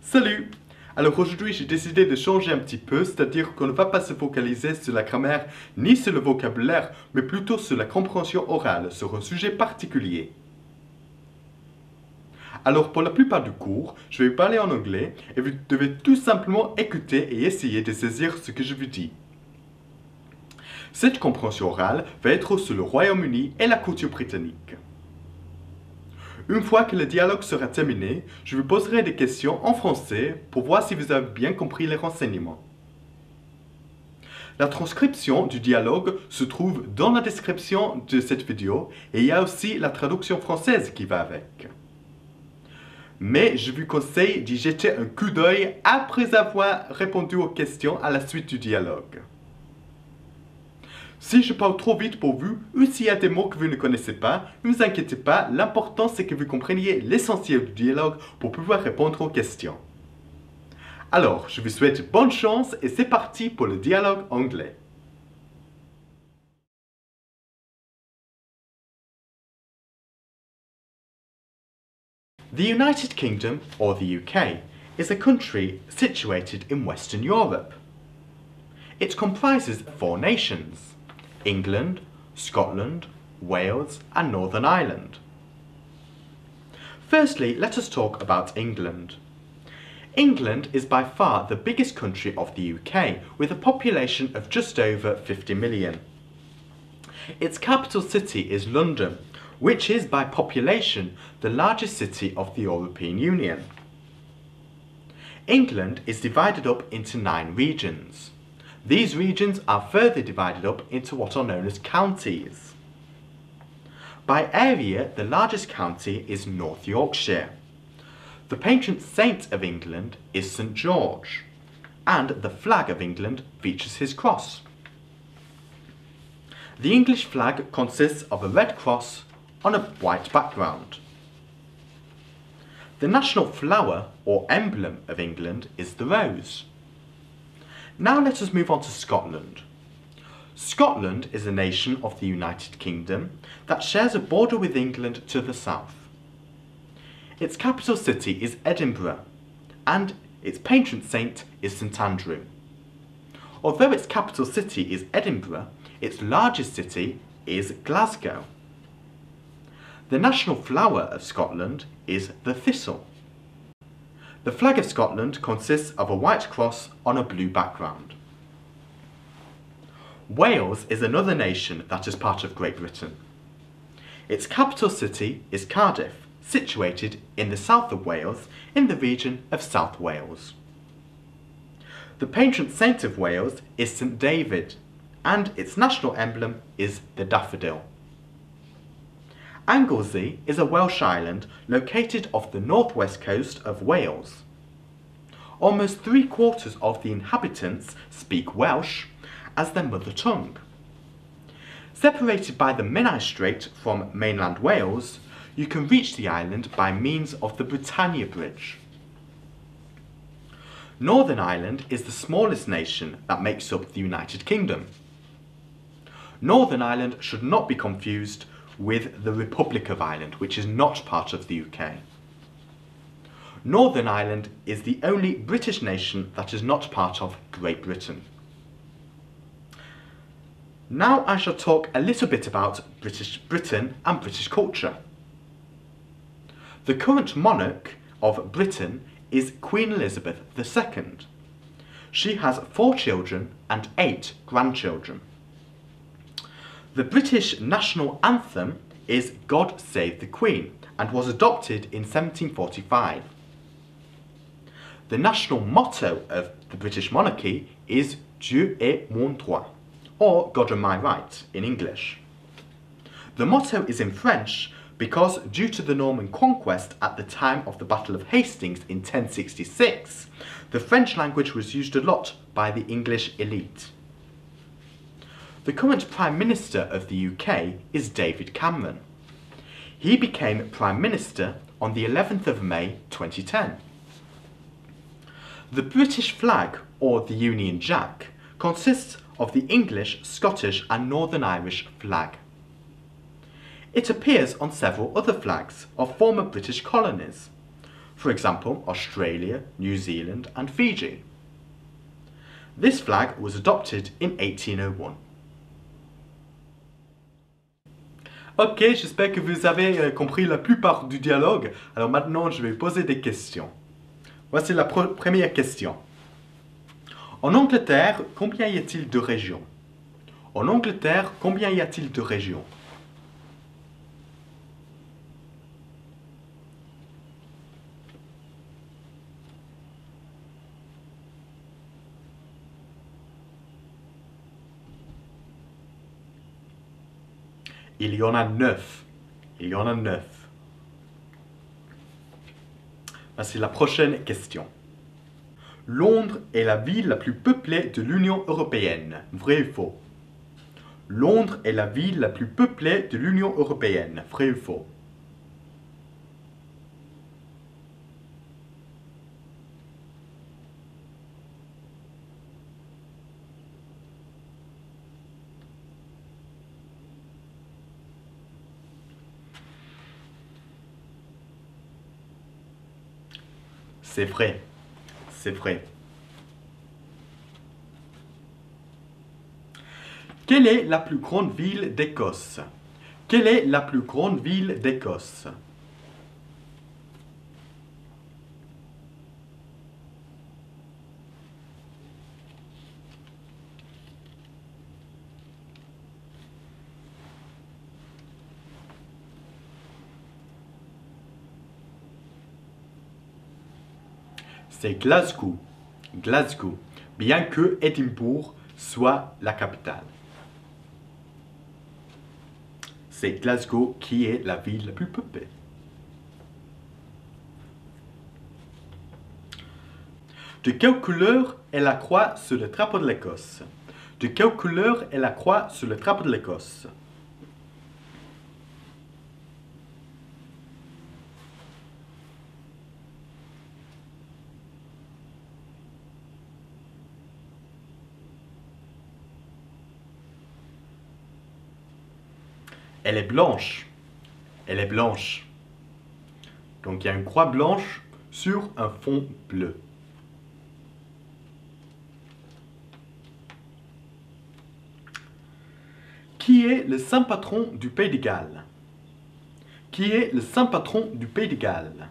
Salut! Alors aujourd'hui j'ai décidé de changer un petit peu, c'est-à-dire qu'on ne va pas se focaliser sur la grammaire ni sur le vocabulaire, mais plutôt sur la compréhension orale, sur un sujet particulier. Alors pour la plupart du cours, je vais parler en anglais et vous devez tout simplement écouter et essayer de saisir ce que je vous dis. Cette compréhension orale va être sur le Royaume-Uni et la culture britannique. Une fois que le dialogue sera terminé, je vous poserai des questions en français pour voir si vous avez bien compris les renseignements. La transcription du dialogue se trouve dans la description de cette vidéo et il y a aussi la traduction française qui va avec. Mais je vous conseille d'y jeter un coup d'œil après avoir répondu aux questions à la suite du dialogue. Si je parle trop vite pour vous, ou s'il y a des mots que vous ne connaissez pas, ne vous inquiétez pas, l'important c'est que vous compreniez l'essentiel du dialogue pour pouvoir répondre aux questions. Alors, je vous souhaite bonne chance et c'est parti pour le dialogue anglais. The United Kingdom, or the UK, is a country situated in Western Europe. It comprises 4 nations: England, Scotland, Wales and Northern Ireland. Firstly, let us talk about England. England is by far the biggest country of the UK, with a population of just over 50 million. Its capital city is London, which is by population the largest city of the European Union. England is divided up into 9 regions. These regions are further divided up into what are known as counties. By area, the largest county is North Yorkshire. The patron saint of England is St George, and the flag of England features his cross. The English flag consists of a red cross on a white background. The national flower or emblem of England is the rose. Now let us move on to Scotland. Scotland is a nation of the United Kingdom that shares a border with England to the south. Its capital city is Edinburgh, and its patron saint is St Andrew. Although its capital city is Edinburgh, its largest city is Glasgow. The national flower of Scotland is the thistle. The flag of Scotland consists of a white cross on a blue background. Wales is another nation that is part of Great Britain. Its capital city is Cardiff, situated in the south of Wales in the region of South Wales. The patron saint of Wales is St David, and its national emblem is the daffodil. Anglesey is a Welsh island located off the northwest coast of Wales. Almost 3/4 of the inhabitants speak Welsh as their mother tongue. Separated by the Menai Strait from mainland Wales, you can reach the island by means of the Britannia Bridge. Northern Ireland is the smallest nation that makes up the United Kingdom. Northern Ireland should not be confused with the Republic of Ireland, which is not part of the UK. Northern Ireland is the only British nation that is not part of Great Britain. Now I shall talk a little bit about Britain and British culture. The current monarch of Britain is Queen Elizabeth II. She has 4 children and 8 grandchildren. The British national anthem is God Save the Queen and was adopted in 1745. The national motto of the British monarchy is Dieu est mon droit, or God am I right in English. The motto is in French because due to the Norman conquest at the time of the Battle of Hastings in 1066, the French language was used a lot by the English elite. The current Prime Minister of the UK is David Cameron. He became Prime Minister on the 11th of May 2010. The British flag, or the Union Jack, consists of the English, Scottish and Northern Irish flag. It appears on several other flags of former British colonies. For example, Australia, New Zealand and Fiji. This flag was adopted in 1801. Ok, j'espère que vous avez compris la plupart du dialogue. Alors maintenant, je vais poser des questions. Voici la première question. En Angleterre, combien y a-t-il de régions? En Angleterre, combien y a-t-il de régions? Il y en a 9. Il y en a 9. Voici la prochaine question. Londres est la ville la plus peuplée de l'Union européenne. Vrai ou faux? Londres est la ville la plus peuplée de l'Union européenne. Vrai ou faux? C'est vrai. C'est vrai. Quelle est la plus grande ville d'Écosse? Quelle est la plus grande ville d'Écosse? C'est Glasgow. Glasgow, bien que Édimbourg soit la capitale. C'est Glasgow qui est la ville la plus peuplée. De quelle couleur est la croix sur le drapeau de l'Écosse? De quelle couleur est la croix sur le drapeau de l'Écosse? Elle est blanche. Elle est blanche. Donc il y a une croix blanche sur un fond bleu. Qui est le saint patron du Pays de Galles? Qui est le saint patron du Pays de Galles?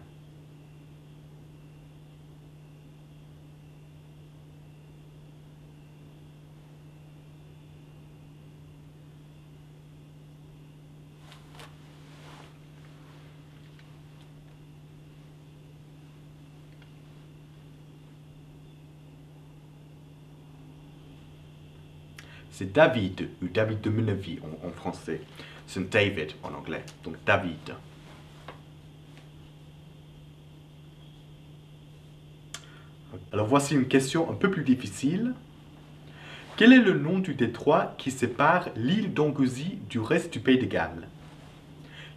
C'est David, ou David de Menevie en français. C'est David en anglais, donc David. Alors voici une question un peu plus difficile. Quel est le nom du détroit qui sépare l'île d'Angoussie du reste du Pays de Galles?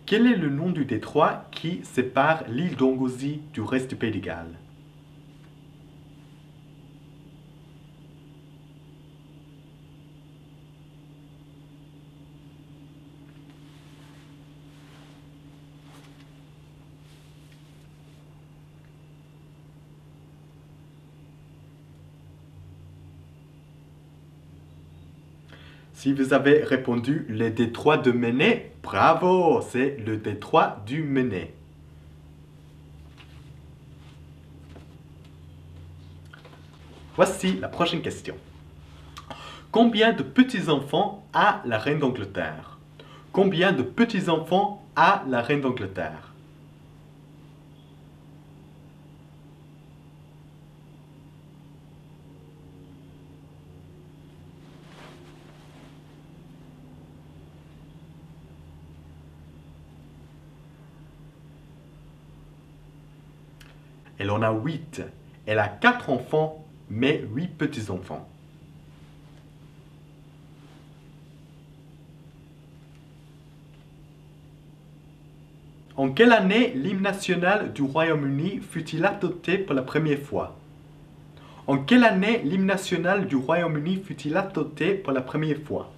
Quel est le nom du détroit qui sépare l'île d'Angoussie du reste du Pays de Galles? Si vous avez répondu le détroit de Menai, bravo, c'est le détroit du Menai. Voici la prochaine question. Combien de petits-enfants a la reine d'Angleterre? Combien de petits-enfants a la reine d'Angleterre? Elle en a 8. Elle a 4 enfants, mais 8 petits-enfants. En quelle année l'hymne national du Royaume-Uni fut-il adopté pour la première fois? En quelle année l'hymne national du Royaume-Uni fut-il adopté pour la première fois?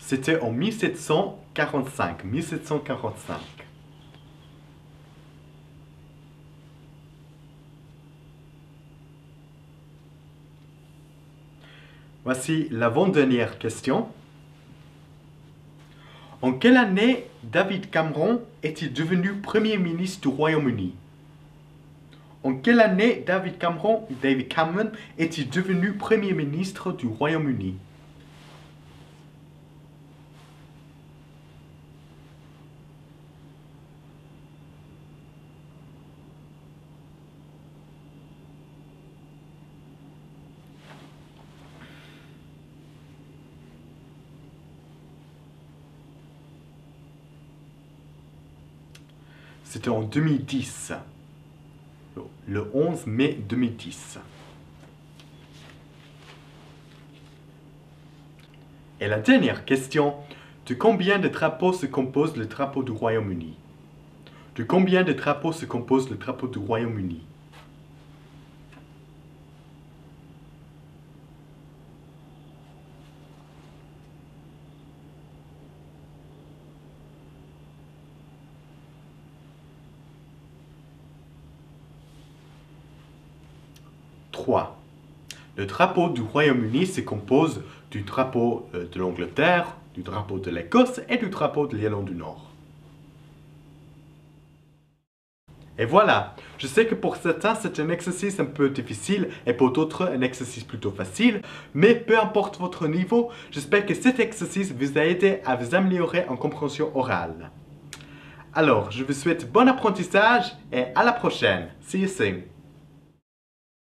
C'était en 1745. 1745. Voici l'avant-dernière question. En quelle année David Cameron est-il devenu Premier ministre du Royaume-Uni? En quelle année David Cameron est-il devenu Premier ministre du Royaume-Uni? C'était en 2010, le 11 mai 2010. Et la dernière question, de combien de drapeaux se compose le drapeau du Royaume-Uni? De combien de drapeaux se compose le drapeau du Royaume-Uni? Trois. Le drapeau du Royaume-Uni se compose du drapeau de l'Angleterre, du drapeau de l'Écosse et du drapeau de l'Irlande du Nord. Et voilà, je sais que pour certains c'est un exercice un peu difficile et pour d'autres un exercice plutôt facile, mais peu importe votre niveau, j'espère que cet exercice vous a aidé à vous améliorer en compréhension orale. Alors, je vous souhaite bon apprentissage et à la prochaine. See you soon.